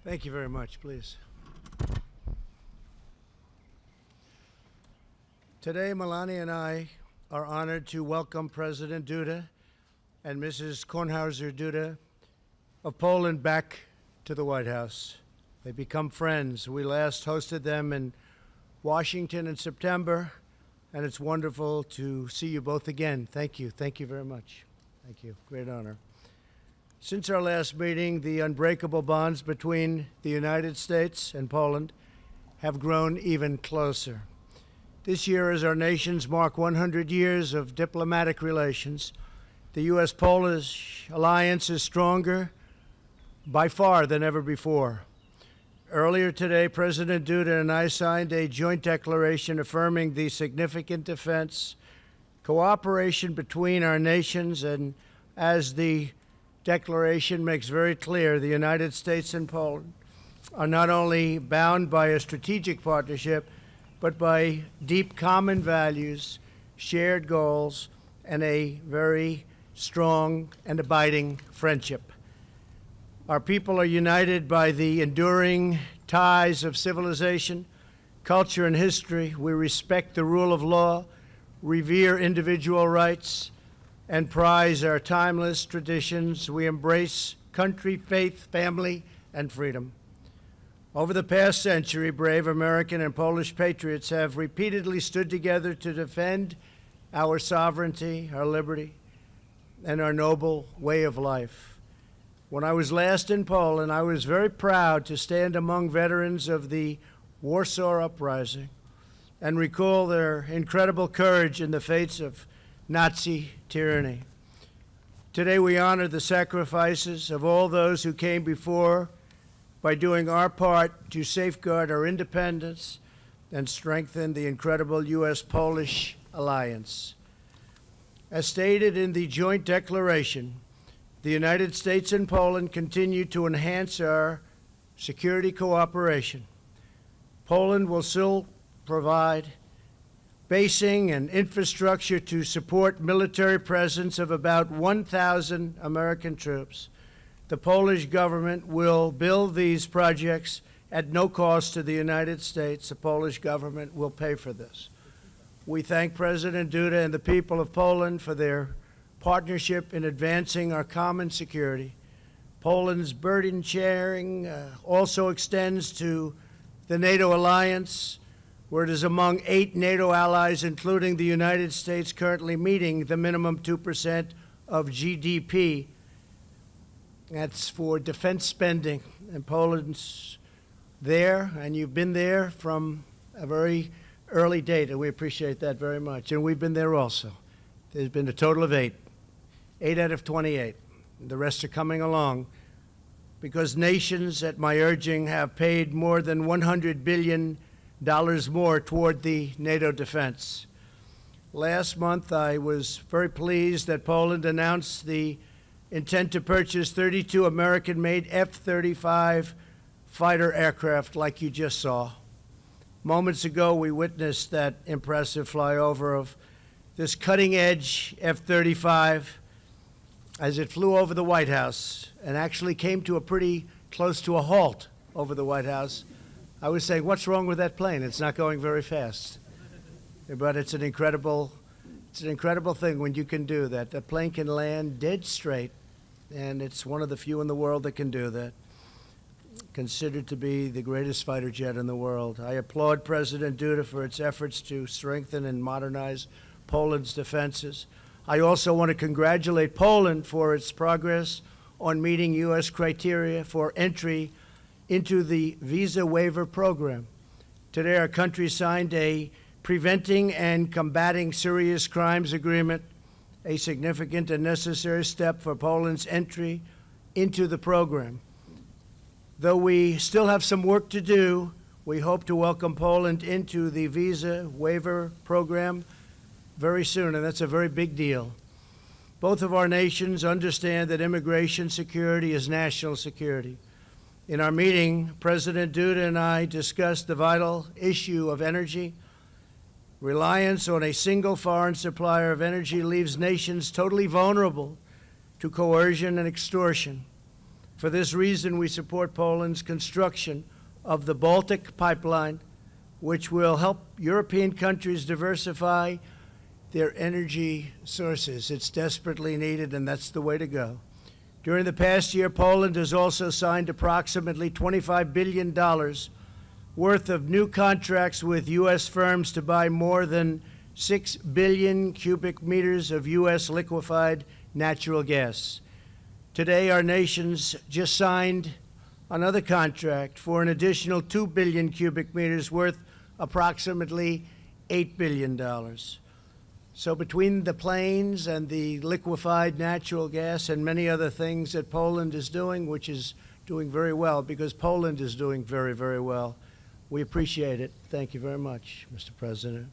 Thank you very much, please. Today, Melania and I are honored to welcome President Duda and Mrs. Kornhauser Duda of Poland back to the White House. They become friends. We last hosted them in Washington in September, and it's wonderful to see you both again. Thank you. Thank you very much. Thank you. Great honor. Since our last meeting, the unbreakable bonds between the United States and Poland have grown even closer. This year, as our nations mark 100 years of diplomatic relations, the U.S.-Polish alliance is stronger by far than ever before. Earlier today, President Duda and I signed a joint declaration affirming the significant defense cooperation between our nations, and as the declaration makes very clear, the United States and Poland are not only bound by a strategic partnership, but by deep common values, shared goals, and a very strong and abiding friendship. Our people are united by the enduring ties of civilization, culture, and history. We respect the rule of law, revere individual rights, and prize our timeless traditions. We embrace country, faith, family, and freedom. Over the past century, brave American and Polish patriots have repeatedly stood together to defend our sovereignty, our liberty, and our noble way of life. When I was last in Poland, I was very proud to stand among veterans of the Warsaw Uprising and recall their incredible courage in the face of Nazi tyranny. Today we honor the sacrifices of all those who came before by doing our part to safeguard our independence and strengthen the incredible U.S.-Polish alliance. As stated in the joint declaration, the United States and Poland continue to enhance our security cooperation. Poland will still provide basing and infrastructure to support military presence of about 1,000 American troops. The Polish government will build these projects at no cost to the United States. The Polish government will pay for this. We thank President Duda and the people of Poland for their partnership in advancing our common security. Poland's burden sharing also extends to the NATO alliance, where it is among 8 NATO allies, including the United States, currently meeting the minimum 2% of GDP. That's for defense spending. And Poland's there, and you've been there from a very early date, and we appreciate that very much. And we've been there also. There's been a total of 8 out of 28. The rest are coming along because nations, at my urging, have paid more than $100 billion more toward the NATO defense. Last month, I was very pleased that Poland announced the intent to purchase 32 American-made F-35 fighter aircraft like you just saw. Moments ago, we witnessed that impressive flyover of this cutting-edge F-35 as it flew over the White House and actually came to a pretty close to a halt over the White House. I was saying, what's wrong with that plane? It's not going very fast. But it's an incredible thing when you can do that. The plane can land dead straight, and it's one of the few in the world that can do that. Considered to be the greatest fighter jet in the world. I applaud President Duda for its efforts to strengthen and modernize Poland's defenses. I also want to congratulate Poland for its progress on meeting U.S. criteria for entry into the visa waiver program. Today, our country signed a Preventing and Combating Serious Crimes Agreement, a significant and necessary step for Poland's entry into the program. Though we still have some work to do, we hope to welcome Poland into the visa waiver program very soon, and that's a very big deal. Both of our nations understand that immigration security is national security. In our meeting, President Duda and I discussed the vital issue of energy. Reliance on a single foreign supplier of energy leaves nations totally vulnerable to coercion and extortion. For this reason, we support Poland's construction of the Baltic Pipeline, which will help European countries diversify their energy sources. It's desperately needed, and that's the way to go. During the past year, Poland has also signed approximately $25 billion worth of new contracts with U.S. firms to buy more than 6 billion cubic meters of U.S. liquefied natural gas. Today, our nations just signed another contract for an additional 2 billion cubic meters worth approximately $8 billion. So between the planes and the liquefied natural gas and many other things that Poland is doing, which is doing very well, because Poland is doing very, very well, we appreciate it. Thank you very much, Mr. President.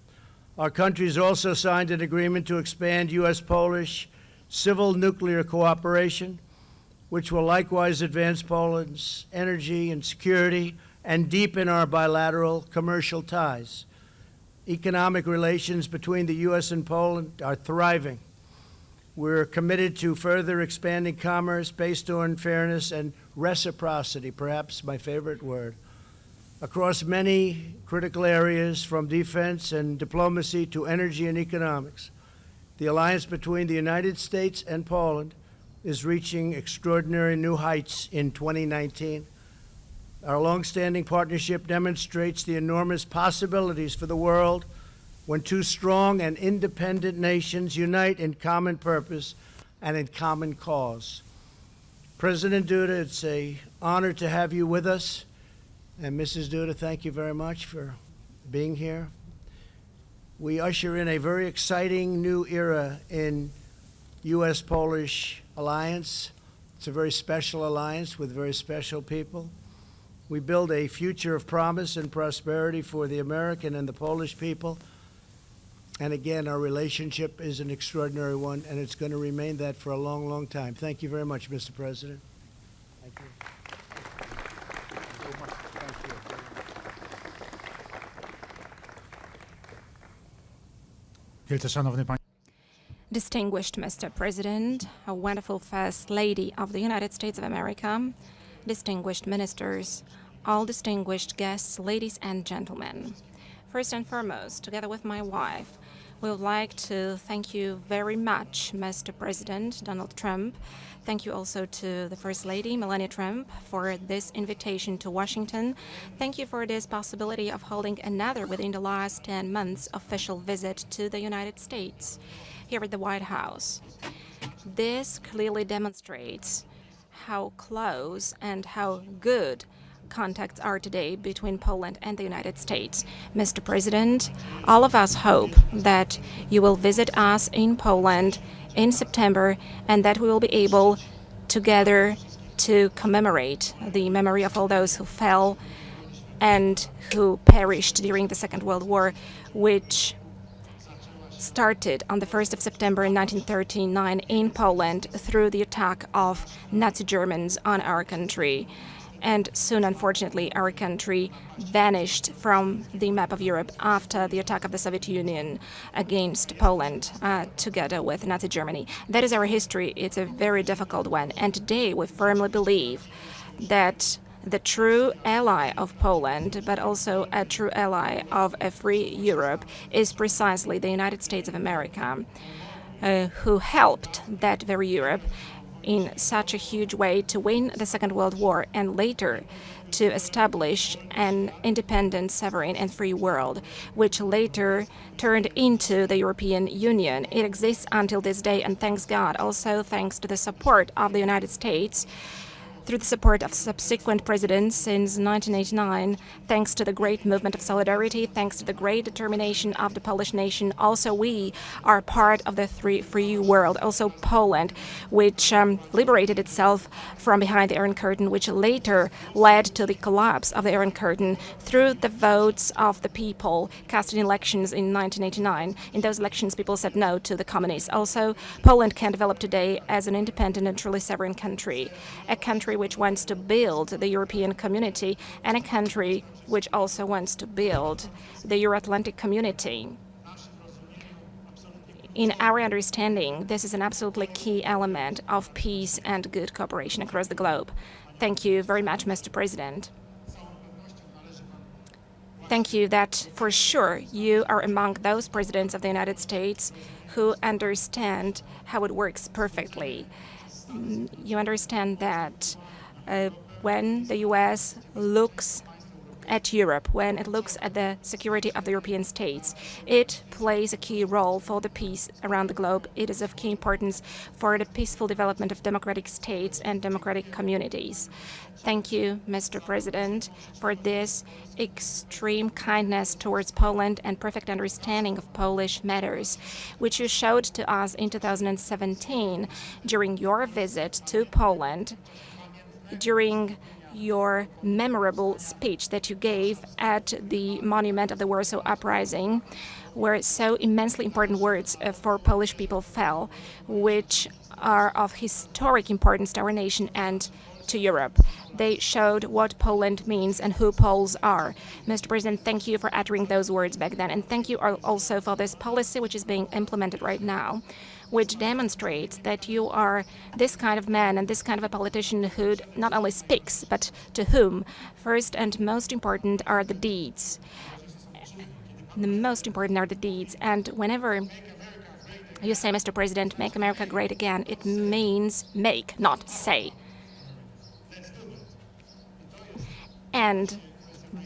Our countries also signed an agreement to expand U.S.-Polish civil nuclear cooperation, which will likewise advance Poland's energy and security and deepen our bilateral commercial ties. Economic relations between the U.S. and Poland are thriving. We're committed to further expanding commerce based on fairness and reciprocity, perhaps my favorite word, across many critical areas from defense and diplomacy to energy and economics. The alliance between the United States and Poland is reaching extraordinary new heights in 2019. Our longstanding partnership demonstrates the enormous possibilities for the world when two strong and independent nations unite in common purpose and in common cause. President Duda, it's an honor to have you with us. And Mrs. Duda, thank you very much for being here. We usher in a very exciting new era in U.S.-Polish alliance. It's a very special alliance with very special people. We build a future of promise and prosperity for the American and the Polish people. And again, our relationship is an extraordinary one, and it's going to remain that for a long, long time. Thank you very much, Mr. President. Thank you. Wielce szanowny panie. Distinguished Mr. President, a wonderful First Lady of the United States of America, distinguished ministers, all distinguished guests, ladies and gentlemen. First and foremost, together with my wife, we would like to thank you very much, Mr. President Donald Trump. Thank you also to the First Lady, Melania Trump, for this invitation to Washington. Thank you for this possibility of holding another within the last 10 months official visit to the United States here at the White House. This clearly demonstrates how close and how good contacts are today between Poland and the United States. Mr. President, all of us hope that you will visit us in Poland in September and that we will be able together to commemorate the memory of all those who fell and who perished during the Second World War, which started on the 1st of September 1939 in Poland through the attack of Nazi Germans on our country. And soon, unfortunately, our country vanished from the map of Europe after the attack of the Soviet Union against Poland, together with Nazi Germany. That is our history. It's a very difficult one. And today, we firmly believe that the true ally of Poland, but also a true ally of a free Europe, is precisely the United States of America, who helped that very Europe in such a huge way to win the Second World War and later to establish an independent, sovereign, and free world, which later turned into the European Union. It exists until this day, and thanks God, also thanks to the support of the United States, through the support of subsequent presidents since 1989, thanks to the great movement of solidarity, thanks to the great determination of the Polish nation. Also, we are part of the free world. Also, Poland, which liberated itself from behind the Iron Curtain, which later led to the collapse of the Iron Curtain through the votes of the people cast in elections in 1989. In those elections, people said no to the communists. Also, Poland can develop today as an independent and truly sovereign country, a country which wants to build the European community, and a country which also wants to build the Euro-Atlantic community. In our understanding, this is an absolutely key element of peace and good cooperation across the globe. Thank you very much, Mr. President. Thank you that for sure you are among those presidents of the United States who understand how it works perfectly. You understand that when the US looks at Europe, when it looks at the security of the European states, it plays a key role for the peace around the globe. It is of key importance for the peaceful development of democratic states and democratic communities. Thank you, Mr. President, for this extreme kindness towards Poland and perfect understanding of Polish matters, which you showed to us in 2017 during your visit to Poland, during your memorable speech that you gave at the monument of the Warsaw Uprising, where so immensely important words for Polish people fell, which are of historic importance to our nation and to Europe. They showed what Poland means and who Poles are. Mr. President, thank you for uttering those words back then, and thank you also for this policy which is being implemented right now, which demonstrates that you are this kind of man and this kind of a politician who not only speaks, but to whom first and most important are the deeds. The most important are the deeds. And whenever you say, Mr. President, make America great again, it means make, not say. And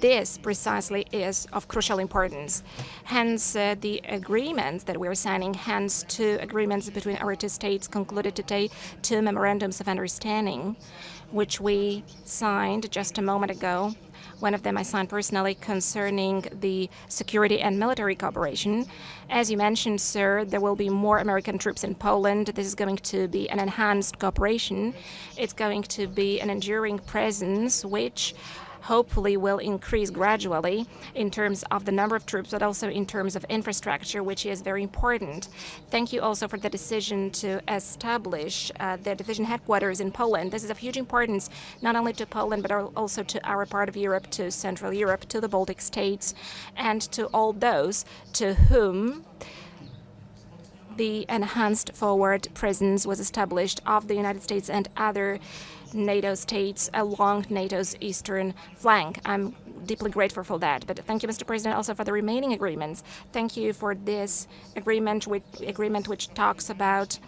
this precisely is of crucial importance. Hence, the agreements that we are signing, hence two agreements between our two states concluded today, two memorandums of understanding, which we signed just a moment ago. One of them I signed personally concerning the security and military cooperation. As you mentioned, sir, there will be more American troops in Poland. This is going to be an enhanced cooperation. It's going to be an enduring presence, which hopefully will increase gradually in terms of the number of troops, but also in terms of infrastructure, which is very important. Thank you also for the decision to establish the division headquarters in Poland. This is of huge importance, not only to Poland, but also to our part of Europe, to Central Europe, to the Baltic states, and to all those to whom the enhanced forward presence was established of the United States and other NATO states along NATO's eastern flank. I'm deeply grateful for that. But thank you, Mr. President, also for the remaining agreements. Thank you for this agreement which talks about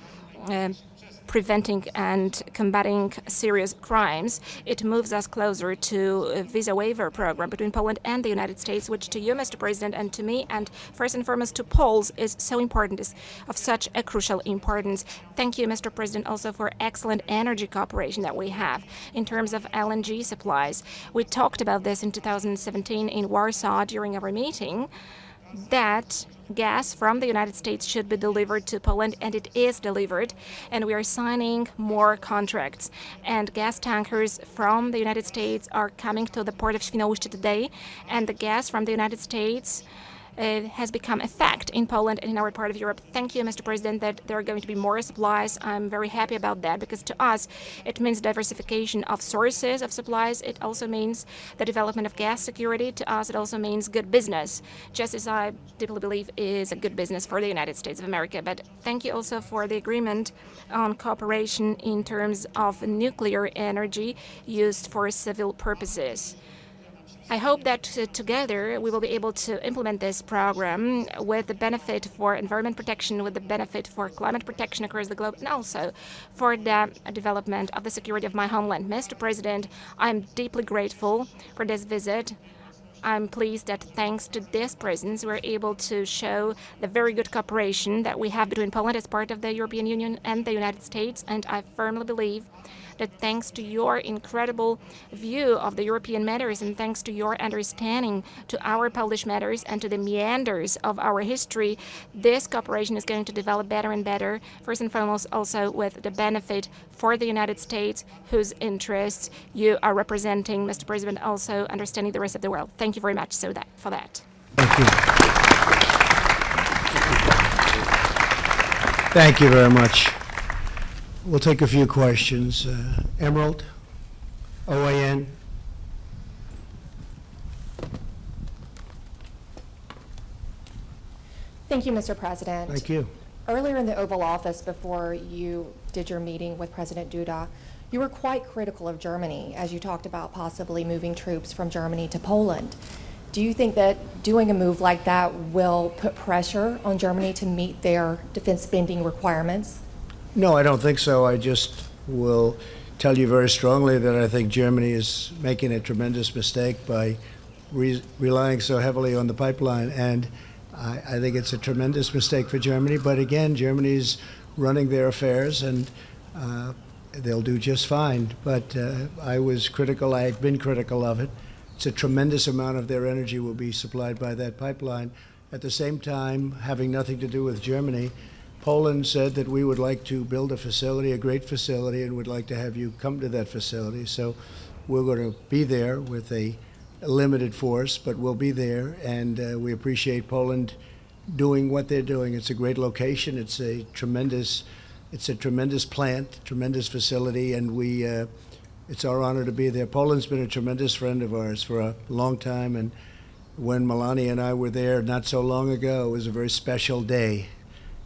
preventing and combating serious crimes. It moves us closer to a visa waiver program between Poland and the United States, which to you, Mr. President, and to me, and first and foremost to Poles, is so important, is of such a crucial importance. Thank you, Mr. President, also for excellent energy cooperation that we have in terms of LNG supplies. We talked about this in 2017 in Warsaw during our meeting, that gas from the United States should be delivered to Poland, and it is delivered, and we are signing more contracts. And gas tankers from the United States are coming to the port of Świnoujście today, and the gas from the United States has become a fact in Poland and in our part of Europe. Thank you, Mr. President, that there are going to be more supplies. I'm very happy about that, because to us it means diversification of sources of supplies. It also means the development of gas security. To us it also means good business, just as I deeply believe is a good business for the United States of America. But thank you also for the agreement on cooperation in terms of nuclear energy used for civil purposes. I hope that together we will be able to implement this program with the benefit for environment protection, with the benefit for climate protection across the globe, and also for the development of the security of my homeland. Mr. President, I'm deeply grateful for this visit. I'm pleased that thanks to this presence, we're able to show the very good cooperation that we have between Poland as part of the European Union and the United States. And I firmly believe that thanks to your incredible view of the European matters and thanks to your understanding to our Polish matters and to the meanders of our history, this cooperation is going to develop better and better, first and foremost also with the benefit for the United States, whose interests you are representing, Mr. President, also understanding the rest of the world. Thank you very much for that. Thank you. Thank you very much. We'll take a few questions. Emerald, OAN. Thank you, Mr. President. Thank you. Earlier in the Oval Office, before you did your meeting with President Duda, you were quite critical of Germany as you talked about possibly moving troops from Germany to Poland. Do you think that doing a move like that will put pressure on Germany to meet their defense spending requirements? No, I don't think so. I just will tell you very strongly that I think Germany is making a tremendous mistake by relying so heavily on the pipeline. And I think it's a tremendous mistake for Germany. But again, Germany's running their affairs, and they'll do just fine. But I was critical. I had been critical of it. It's a tremendous amount of their energy will be supplied by that pipeline. At the same time, having nothing to do with Germany, Poland said that we would like to build a facility, a great facility, and would like to have you come to that facility. So we're going to be there with a limited force, but we'll be there, and we appreciate Poland doing what they're doing. It's a great location. It's a tremendous plant, tremendous facility, and it's our honor to be there. Poland's been a tremendous friend of ours for a long time, and when Melania and I were there not so long ago, it was a very special day.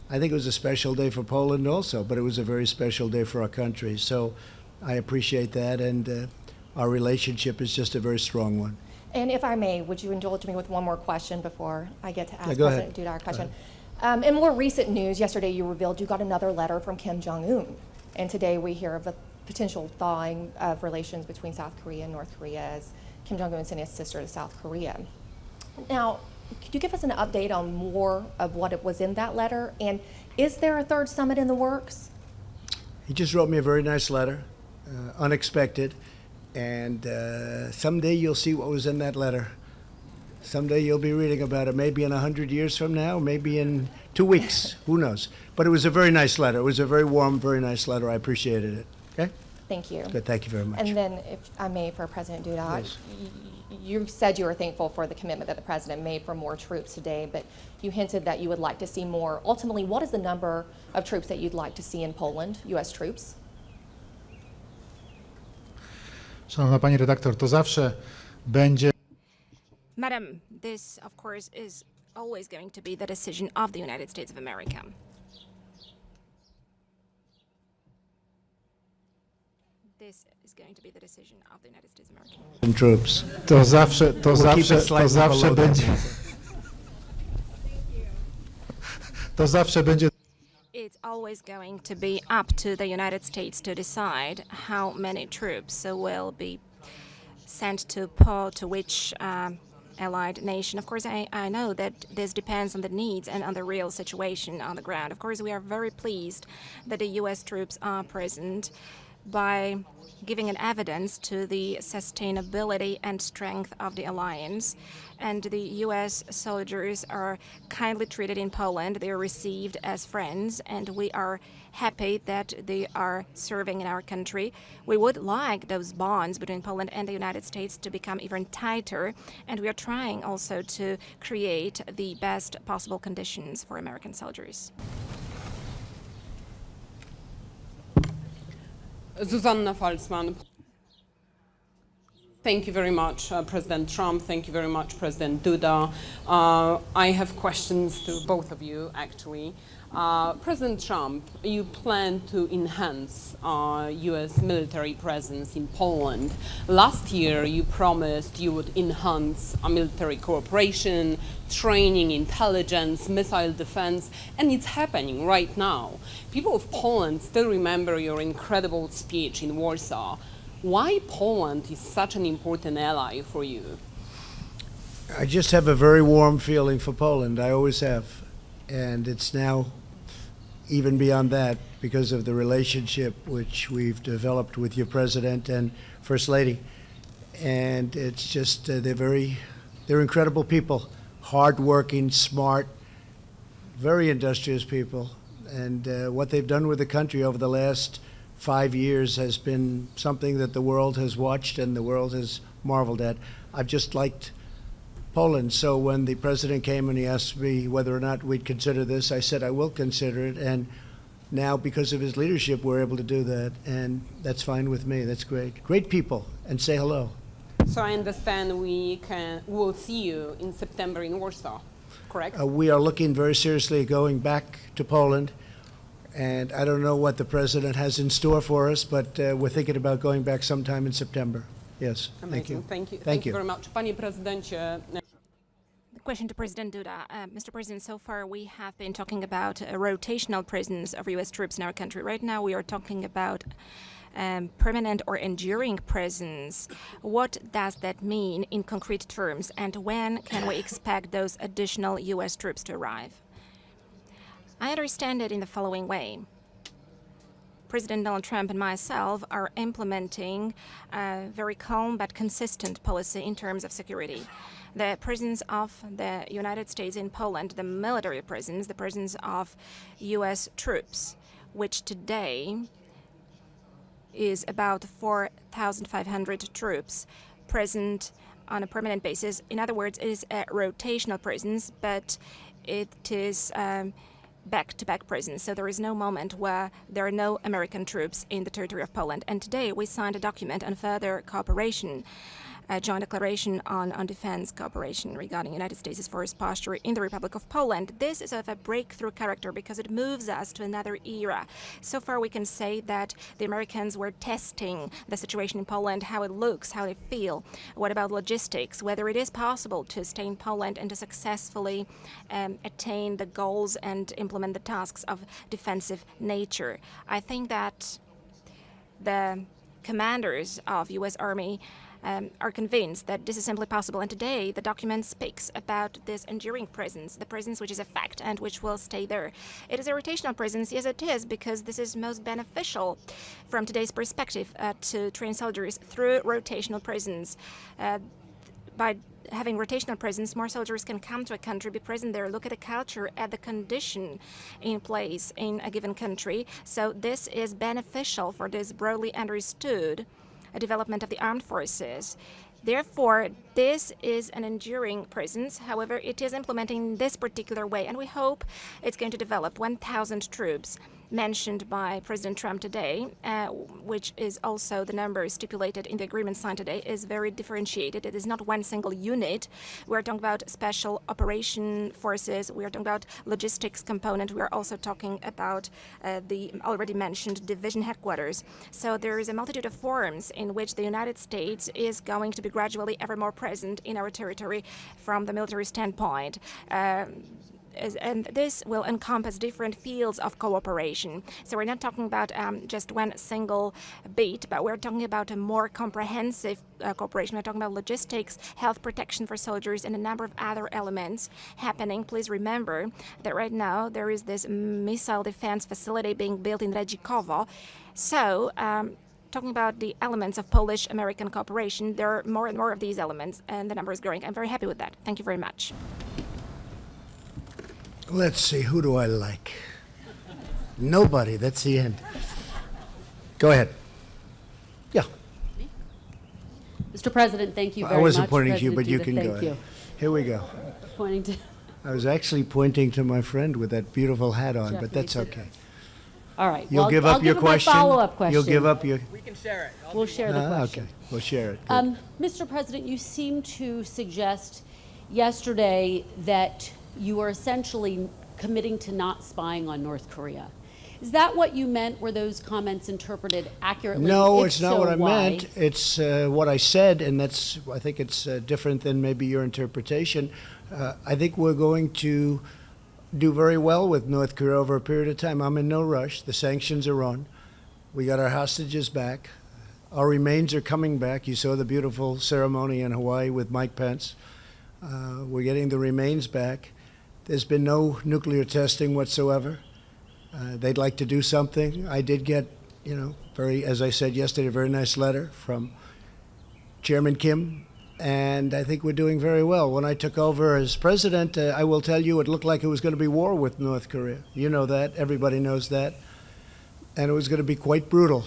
I think it was a special day for Poland also, but it was a very special day for our country. So I appreciate that, and our relationship is just a very strong one. And if I may, would you indulge me with one more question before I get to ask go President Duda our question? In more recent news, yesterday you revealed you got another letter from Kim Jong-un, and today we hear of a potential thawing of relations between South Korea and North Korea as Kim Jong-un sent his sister to South Korea. Now, could you give us an update on more of what it was in that letter? And is there a third summit in the works? He just wrote me a very nice letter, unexpected, and someday you'll see what was in that letter. Someday you'll be reading about it, maybe in 100 years from now, maybe in 2 weeks, who knows. But it was a very nice letter. It was a very warm, very nice letter. I appreciated it. Okay? Thank you. Good, thank you very much. And then, if I may, for President Duda, Yes. you said you were thankful for the commitment that the President made for more troops today, but you hinted that you would like to see more. Ultimately, what is the number of troops that you'd like to see in Poland, U.S. troops? Szanowna Pani redaktor, to zawsze będzie Madam, this, of course, is always going to be the decision of the United States of America. This is going to be the decision of the United States of America. And troops. to zawsze będzie to zawsze będzie It's always going to be up to the United States to decide how many troops will be sent to which allied nation. Of course, I know that this depends on the needs and on the real situation on the ground. Of course, we are very pleased that the U.S. troops are present by giving an evidence to the sustainability and strength of the alliance. And the U.S. soldiers are kindly treated in Poland. They are received as friends, and we are happy that they are serving in our country. We would like those bonds between Poland and the United States to become even tighter, and we are trying also to create the best possible conditions for American soldiers. Zuzanna Falzman. Thank you very much, President Trump. Thank you very much, President Duda. I have questions to both of you, actually. President Trump, you plan to enhance U.S. military presence in Poland. Last year, you promised you would enhance military cooperation, training, intelligence, missile defense, and it's happening right now. People of Poland still remember your incredible speech in Warsaw. Why Poland is such an important ally for you? I just have a very warm feeling for Poland. I always have. And it's now even beyond that because of the relationship which we've developed with your president and First Lady. And it's just, they're incredible people, hardworking, smart, very industrious people. And what they've done with the country over the last 5 years has been something that the world has watched and the world has marveled at. I've just liked Poland. So when the president came and he asked me whether or not we'd consider this, I said I will consider it. And now, because of his leadership, we're able to do that. And that's fine with me. That's great. Great people. And say hello. So I understand we will see you in September in Warsaw. correct? We are looking very seriously at going back to Poland, and I don't know what the president has in store for us, but we're thinking about going back sometime in September. Yes, thank Amazing. you. Thank you. Thank you. very much. Panie prezydencie, Question to President Duda. Mr. President, so far we have been talking about a rotational presence of U.S. troops in our country. Right now we are talking about permanent or enduring presence. What does that mean in concrete terms, and when can we expect those additional U.S. troops to arrive? I understand it in the following way. President Donald Trump and myself are implementing a very calm but consistent policy in terms of security. The presence of the United States in Poland, the military presence, the presence of U.S. troops, which today is about 4,500 troops present on a permanent basis. In other words, it is a rotational presence, but it is back-to-back presence. So there is no moment where there are no American troops in the territory of Poland. And today we signed a document on further cooperation, a joint declaration on defense cooperation regarding United States' forest posture in the Republic of Poland. This is of a breakthrough character because it moves us to another era. So far we can say that the Americans were testing the situation in Poland, how it looks, how they feel. What about logistics, whether it is possible to stay in Poland and to successfully attain the goals and implement the tasks of defensive nature. I think that the commanders of U.S. Army are convinced that this is simply possible. And today, the document speaks about this enduring presence, the presence which is a fact and which will stay there. It is a rotational presence, yes it is, because this is most beneficial from today's perspective to train soldiers through rotational presence. By having rotational presence, more soldiers can come to a country, be present there, look at the culture, at the condition in place in a given country. So this is beneficial for this broadly understood development of the armed forces. Therefore, this is an enduring presence. However, it is implemented in this particular way, and we hope it's going to develop 1,000 troops mentioned by President Trump today, which is also the number stipulated in the agreement signed today, is very differentiated. It is not one single unit. We're talking about special operation forces. We are talking about logistics component. We are also talking about the already mentioned division headquarters. So there is a multitude of forms in which the United States is going to be gradually ever more present in our territory from the military standpoint. And this will encompass different fields of cooperation. So we're not talking about just one single beat, but we're talking about a more comprehensive cooperation. We're talking about logistics, health protection for soldiers, and a number of other elements happening. Please remember that right now there is this missile defense facility being built in Redzikowo. So talking about the elements of Polish-American cooperation, there are more and more of these elements, and the number is growing. I'm very happy with that. Thank you very much. Let's see, who do I like? Nobody, that's the end. Go ahead. Yeah. Mr. President, thank you very much. I wasn't pointing to you, but you President can Duda, go thank ahead. Here we go. Pointing to I was actually pointing to my friend with that beautiful hat on, but Jeffrey, that's too. okay. All right. You'll well, give I'll up your give him my question? follow-up question. You'll give up your... We'll share the question. Okay, we'll share it. Good. Mr. President, you seem to suggest yesterday that you are essentially committing to not spying on North Korea. Is that what you meant? Were those comments interpreted accurately? No, If it's not so, what I why? meant. It's what I said, and that's. I think it's different than maybe your interpretation. I think we're going to do very well with North Korea over a period of time. I'm in no rush. The sanctions are on. We got our hostages back. Our remains are coming back. You saw the beautiful ceremony in Hawaii with Mike Pence. We're getting the remains back. There's been no nuclear testing whatsoever. They'd like to do something. I did get, as I said yesterday, a very nice letter from Chairman Kim, and I think we're doing very well. When I took over as president, I will tell you, it looked like it was going to be war with North Korea. You know that. Everybody knows that. And it was going to be quite brutal.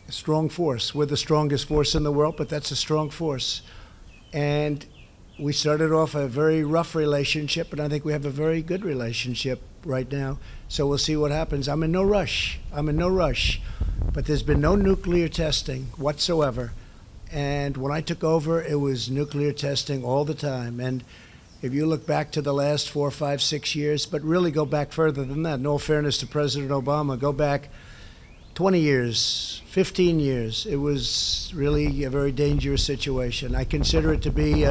A strong force. We're the strongest force in the world, but that's a strong force. And we started off a very rough relationship, and I think we have a very good relationship right now. So we'll see what happens. I'm in no rush. But there's been no nuclear testing whatsoever. And when I took over, it was nuclear testing all the time. And if you look back to the last 4, 5, 6 years, but really go back further than that, in all fairness to President Obama, go back 20 years, 15 years, it was really a very dangerous situation. I consider it to be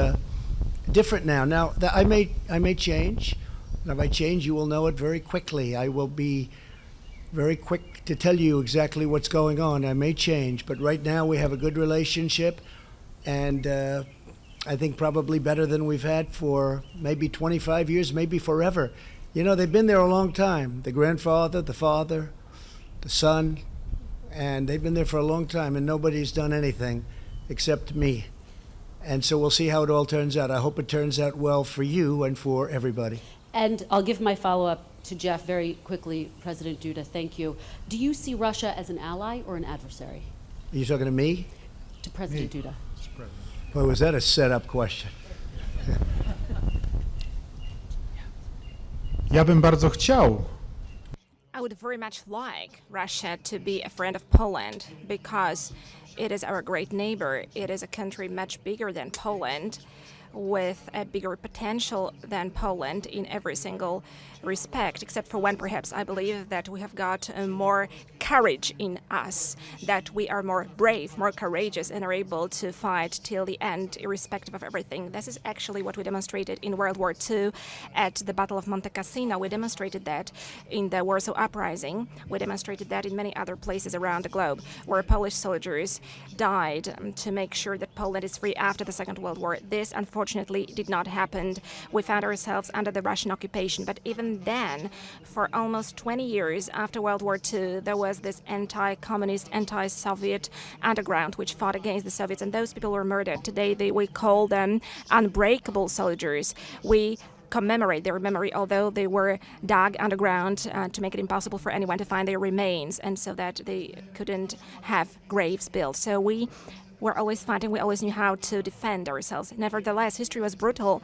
different now. Now, I may change, and if I change, you will know it very quickly. I will be very quick to tell you exactly what's going on. I may change, but right now we have a good relationship, and I think probably better than we've had for maybe 25 years, maybe forever. You know, they've been there a long time. The grandfather, the father, the son, and they've been there for a long time, and nobody's done anything except me. And so we'll see how it all turns out. I hope it turns out well for you and for everybody. And I'll give my follow-up to Jeff very quickly, President Duda. Thank you. Do you see Russia as an ally or an adversary? Are you talking to me? To President Duda. Boy, was that a set-up question? Ja bym bardzo chciał, I would very much like Russia to be a friend of Poland because it is our great neighbor. It is a country much bigger than Poland, with a bigger potential than Poland in every single respect, except for one, perhaps. I believe that we have got more courage in us, that we are more brave, more courageous, and are able to fight till the end, irrespective of everything. This is actually what we demonstrated in World War II at the Battle of Monte Cassino. We demonstrated that in the Warsaw Uprising. We demonstrated that in many other places around the globe, where Polish soldiers died to make sure that Poland is free after the Second World War. This, unfortunately, did not happen. We found ourselves under the Russian occupation, but even then, for almost 20 years after World War II, there was this anti-communist, anti-Soviet underground which fought against the Soviets, and those people were murdered. Today, we call them unbreakable soldiers. We commemorate their memory, although they were dug underground to make it impossible for anyone to find their remains, and so that they couldn't have graves built. So we were always fighting. We always knew how to defend ourselves. Nevertheless, history was brutal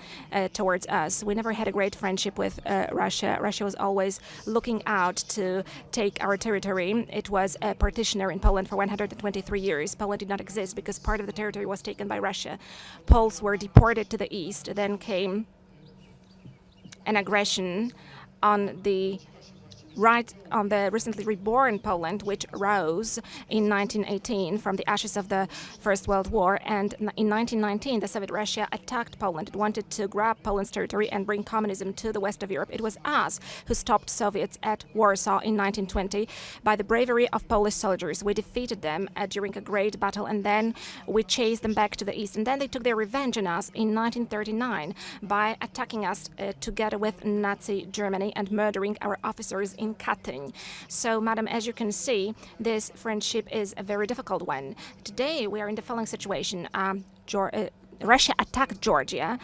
towards us. We never had a great friendship with Russia. Russia was always looking out to take our territory. It was a partitioner in Poland for 123 years. Poland did not exist because part of the territory was taken by Russia. Poles were deported to the east. Then came an aggression on the recently reborn Poland, which rose in 1918 from the ashes of the First World War. And in 1919, the Soviet Russia attacked Poland. It wanted to grab Poland's territory and bring communism to the west of Europe. It was us who stopped Soviets at Warsaw in 1920 by the bravery of Polish soldiers. We defeated them during a great battle, and then we chased them back to the east. And then they took their revenge on us in 1939 by attacking us together with Nazi Germany and murdering our officers in Katyn. So, madam, as you can see, this friendship is a very difficult one. Today, we are in the following situation. Russia attacked Georgia.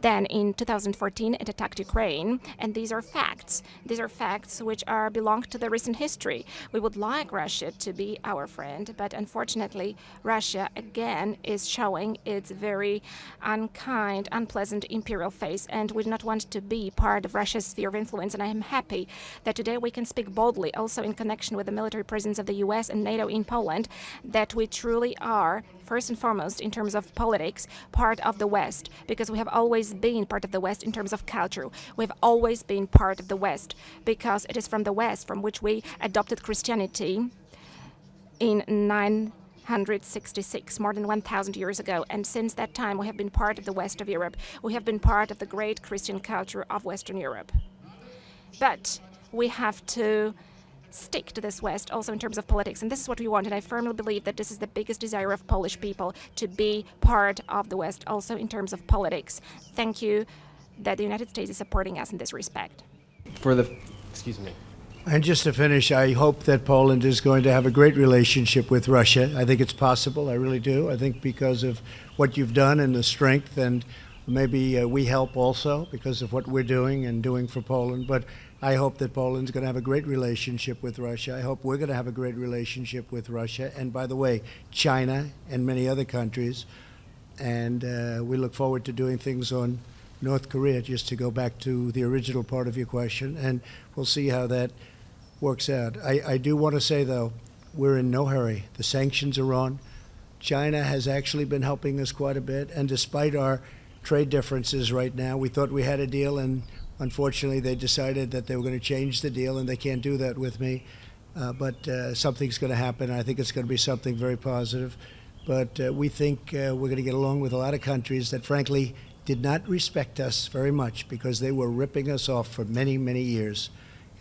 Then in 2014, it attacked Ukraine, and these are facts. These are facts which belong to the recent history. We would like Russia to be our friend, but unfortunately, Russia again is showing its very unkind, unpleasant imperial face, and we do not want to be part of Russia's sphere of influence. And I am happy that today we can speak boldly, also in connection with the military presence of the U.S. and NATO in Poland, that we truly are, first and foremost, in terms of politics, part of the West, because we have always been part of the West in terms of culture. We've always been part of the West because it is from the West from which we adopted Christianity in 966, more than 1,000 years ago. And since that time, we have been part of the West of Europe. We have been part of the great Christian culture of Western Europe. But we have to stick to this West also in terms of politics, and this is what we want, and I firmly believe that this is the biggest desire of Polish people, to be part of the West also in terms of politics. Thank you that the United States is supporting us in this respect. Excuse me. And just to finish, I hope that Poland is going to have a great relationship with Russia. I think it's possible, I really do. I think because of what you've done and the strength, and maybe we help also because of what we're doing and doing for Poland. But I hope that Poland's going to have a great relationship with Russia. I hope we're going to have a great relationship with Russia. And by the way, China and many other countries. And we look forward to doing things on North Korea, just to go back to the original part of your question. And we'll see how that works out. I do want to say, though, we're in no hurry. The sanctions are on. China has actually been helping us quite a bit. And despite our trade differences right now. We thought we had a deal, and unfortunately, they decided that they were going to change the deal, and they can't do that with me. But something's going to happen. I think it's going to be something very positive. But we think we're going to get along with a lot of countries that, frankly, did not respect us very much because they were ripping us off for many, many years,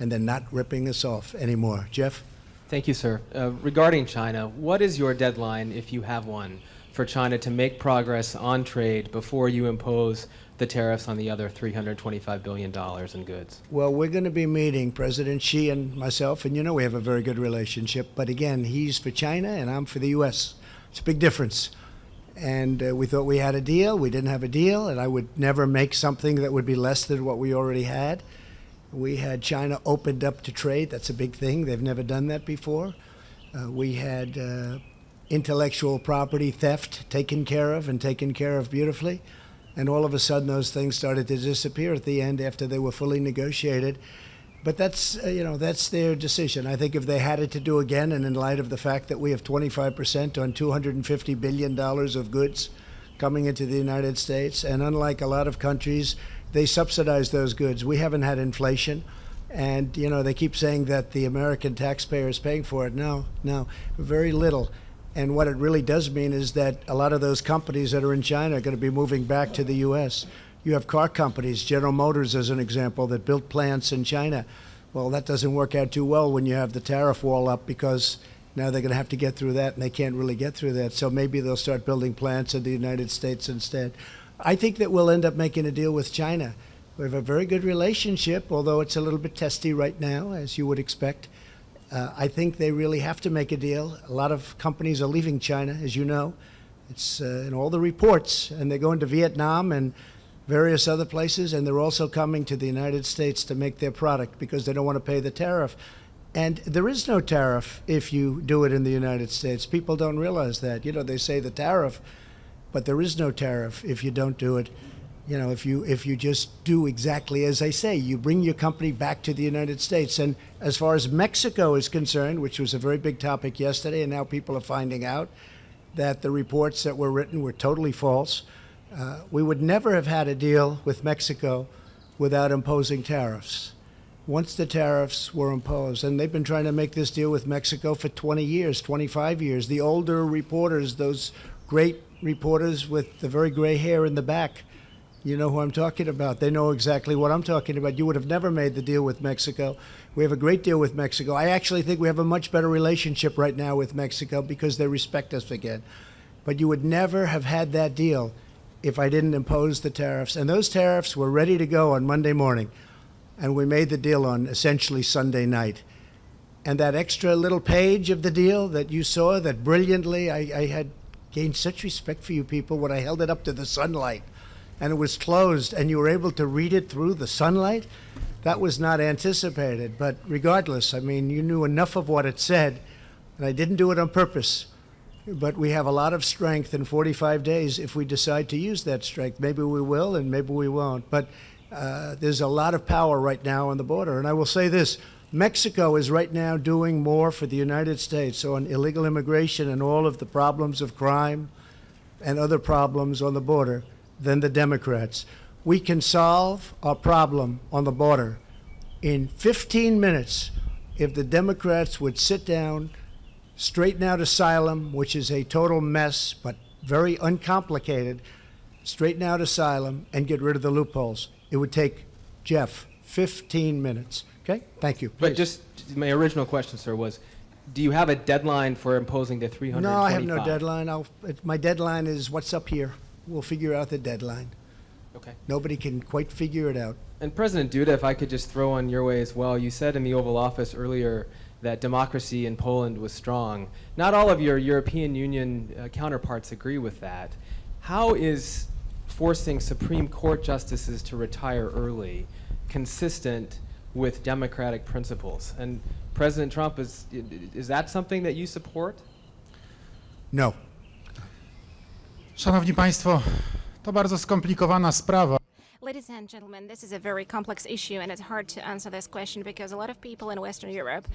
and they're not ripping us off anymore. Jeff? Thank you, sir. Regarding China, what is your deadline, if you have one, for China to make progress on trade before you impose the tariffs on the other $325 billion in goods? Well, we're going to be meeting President Xi and myself, and you know we have a very good relationship. But again, he's for China and I'm for the U.S. It's a big difference. And we thought we had a deal. We didn't have a deal, and I would never make something that would be less than what we already had. We had China opened up to trade. That's a big thing. They've never done that before. We had intellectual property theft taken care of, and taken care of beautifully. And all of a sudden, those things started to disappear at the end after they were fully negotiated. But that's, that's their decision. I think if they had it to do again, and in light of the fact that we have 25% on $250 billion of goods coming into the United States, and unlike a lot of countries, they subsidize those goods. We haven't had inflation. And, they keep saying that the American taxpayer is paying for it. No, very little. And what it really does mean is that a lot of those companies that are in China are going to be moving back to the U.S. You have car companies, General Motors as an example, that built plants in China. Well, that doesn't work out too well when you have the tariff wall up, because now they're going to have to get through that, and they can't really get through that. So maybe they'll start building plants in the United States instead. I think that we'll end up making a deal with China. We have a very good relationship, although it's a little bit testy right now, as you would expect. I think they really have to make a deal. A lot of companies are leaving China, as you know. It's in all the reports, and they're going to Vietnam and various other places, and they're also coming to the United States to make their product because they don't want to pay the tariff. And there is no tariff if you do it in the United States. People don't realize that. They say the tariff, but there is no tariff if you don't do it. If you just do exactly as I say, you bring your company back to the United States. And as far as Mexico is concerned, which was a very big topic yesterday, and now people are finding out that the reports that were written were totally false. We would never have had a deal with Mexico without imposing tariffs. Once the tariffs were imposed, and they've been trying to make this deal with Mexico for 20 years, 25 years. The older reporters, those great reporters with the very gray hair in the back, you know who I'm talking about. They know exactly what I'm talking about. You would have never made the deal with Mexico. We have a great deal with Mexico. I actually think we have a much better relationship right now with Mexico because they respect us again. But you would never have had that deal if I didn't impose the tariffs. And those tariffs were ready to go on Monday morning. And we made the deal on essentially Sunday night. And that extra little page of the deal that you saw, that brilliantly, I had gained such respect for you people when I held it up to the sunlight. And it was closed, and you were able to read it through the sunlight. That was not anticipated. But regardless, you knew enough of what it said, and I didn't do it on purpose. But we have a lot of strength in 45 days if we decide to use that strength. Maybe we will, and maybe we won't. But there's a lot of power right now on the border. And I will say this, Mexico is right now doing more for the United States on illegal immigration and all of the problems of crime and other problems on the border than the Democrats. We can solve our problem on the border in 15 minutes if the Democrats would sit down, straighten out asylum, which is a total mess, but very uncomplicated, straighten out asylum and get rid of the loopholes. It would take, Jeff, 15 minutes. Okay? Thank you. But Please. just my original question, sir, was, do you have a deadline for imposing the 325? No, I have no deadline. My deadline is what's up here. We'll figure out the deadline. Okay. Nobody can quite figure it out. And President Duda, if I could just throw on your way as well, you said in the Oval Office earlier that democracy in Poland was strong. Not all of your European Union counterparts agree with that. How is forcing Supreme Court justices to retire early consistent with democratic principles? And President Trump, is that something that you support? No. Szanowni Państwo, to bardzo skomplikowana sprawa. Ladies and gentlemen, this is a very complex issue, and it's hard to answer this question because a lot of people in Western Europe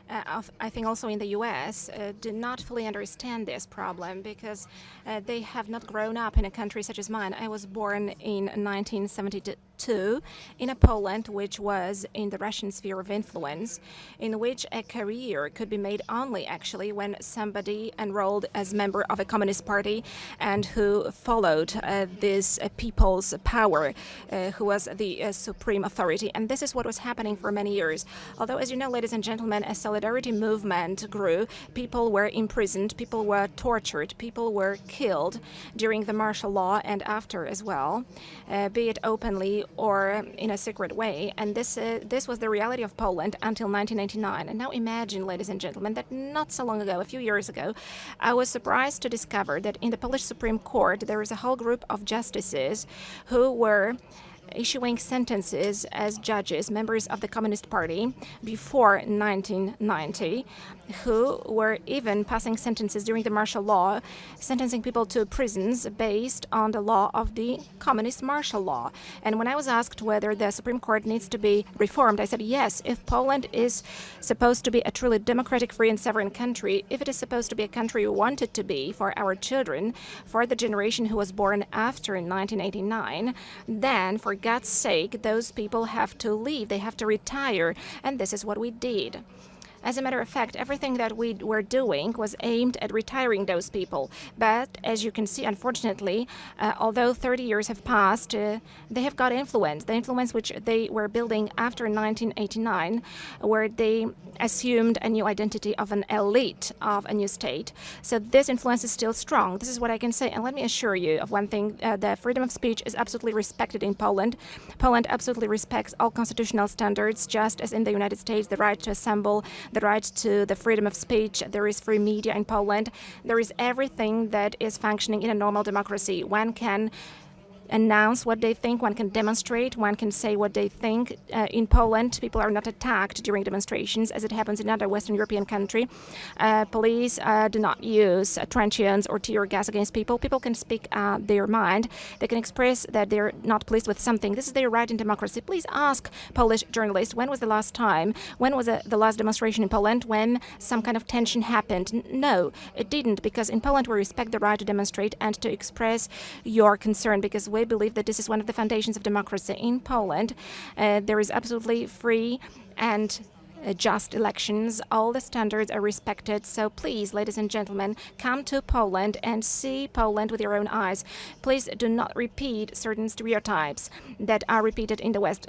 I think also in the US, do not fully understand this problem because they have not grown up in a country such as mine. I was born in 1972 in a Poland which was in the Russian sphere of influence, in which a career could be made only actually when somebody enrolled as member of a communist party and who followed this people's power, who was the supreme authority. And this is what was happening for many years. Although, as you know, ladies and gentlemen, a solidarity movement grew. People were imprisoned, people were tortured, people were killed during the martial law and after as well, be it openly or in a secret way. And this was the reality of Poland until 1989. And now imagine, ladies and gentlemen, that not so long ago, a few years ago, I was surprised to discover that in the Polish Supreme Court there is a whole group of justices who were issuing sentences as judges, members of the Communist Party before 1990, who were even passing sentences during the martial law, sentencing people to prisons based on the law of the communist martial law. And when I was asked whether the Supreme Court needs to be reformed, I said yes, if Poland is supposed to be a truly democratic, free and sovereign country, if it is supposed to be a country we want it to be for our children, for the generation who was born after 1989, then for God's sake, those people have to leave, they have to retire, and this is what we did. As a matter of fact, everything that we were doing was aimed at retiring those people. But as you can see, unfortunately, although 30 years have passed, they have got influence. The influence which they were building after 1989, where they assumed a new identity of an elite of a new state. So this influence is still strong. This is what I can say. And let me assure you of one thing. The freedom of speech is absolutely respected in Poland. Poland absolutely respects all constitutional standards, just as in the United States, the right to assemble, the right to the freedom of speech. There is free media in Poland. There is everything that is functioning in a normal democracy. One can announce what they think, one can demonstrate, one can say what they think. In Poland, people are not attacked during demonstrations as it happens in other Western European country. Police do not use truncheons or tear gas against people. People can speak their mind. They can express that they're not pleased with something. This is their right in democracy. Please ask Polish journalists, when was the last time, when was the last demonstration in Poland when some kind of tension happened? No, it didn't, because in Poland we respect the right to demonstrate and to express your concern, because we believe that this is one of the foundations of democracy. In Poland, there is absolutely free and just elections. All the standards are respected. So please, ladies and gentlemen, come to Poland and see Poland with your own eyes. Please do not repeat certain stereotypes that are repeated in the West.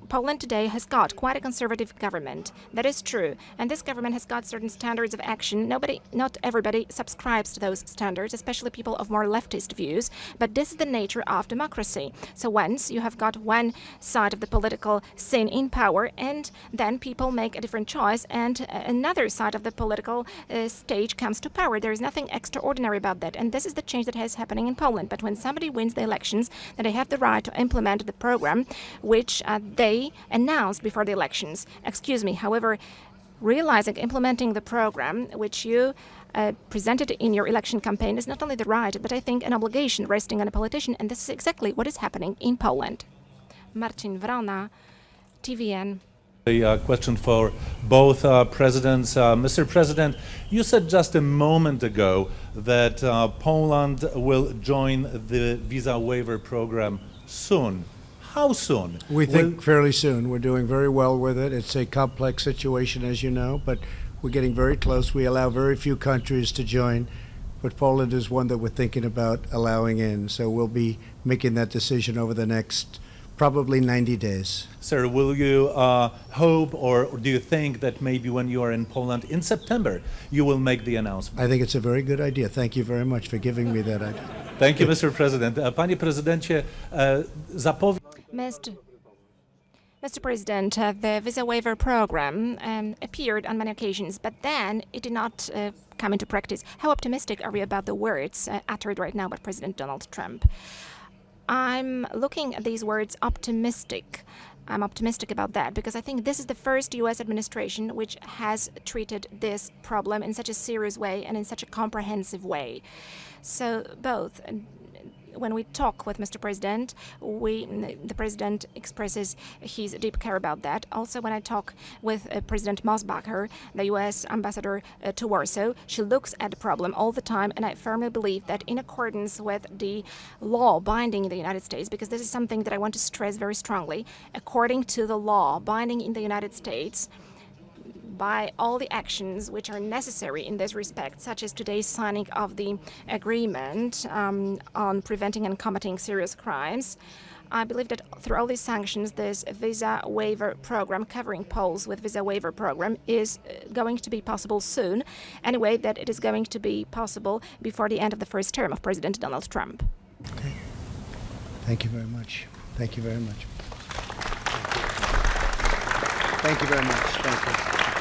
Poland today has got quite a conservative government. That is true. And this government has got certain standards of action. Not everybody subscribes to those standards, especially people of more leftist views. But this is the nature of democracy. So once you have got one side of the political scene in power, and then people make a different choice, and another side of the political stage comes to power. There is nothing extraordinary about that, and this is the change that is happening in Poland. But when somebody wins the elections, then they have the right to implement the program which they announced before the elections. Excuse me. However, realizing implementing the program which you presented in your election campaign is not only the right, but I think an obligation resting on a politician, and this is exactly what is happening in Poland. Marcin Wrona, TVN. A question for both presidents. Mr. President, you said just a moment ago that Poland will join the visa waiver program soon. How soon? We think fairly soon. We're doing very well with it. It's a complex situation, as you know, but we're getting very close. We allow very few countries to join, but Poland is one that we're thinking about allowing in. So we'll be making that decision over the next probably 90 days. Sir, will you hope, or do you think that maybe when you are in Poland in September, you will make the announcement? I think it's a very good idea. Thank you very much for giving me that idea. Thank you, Mr. President. Panie prezydencie, Mr. President, the visa waiver program appeared on many occasions, but then it did not come into practice. How optimistic are we about the words uttered right now by President Donald Trump? I'm looking at these words optimistic. I'm optimistic about that because I think this is the first U.S. administration which has treated this problem in such a serious way and in such a comprehensive way. So both when we talk with Mr. President, the President expresses his deep care about that. Also, when I talk with President Mosbacher, the U.S. ambassador to Warsaw, she looks at the problem all the time, and I firmly believe that in accordance with the law binding in the United States, because this is something that I want to stress very strongly, according to the law binding in the United States, by all the actions which are necessary in this respect, such as today's signing of the agreement on preventing and combating serious crimes, I believe that through all these sanctions, this visa waiver program, covering Poles with visa waiver program, is going to be possible soon. Anyway, that it is going to be possible before the end of the first term of President Donald Trump. Okay. Thank you very much. Thank you very much. Thank you very much. Thank you.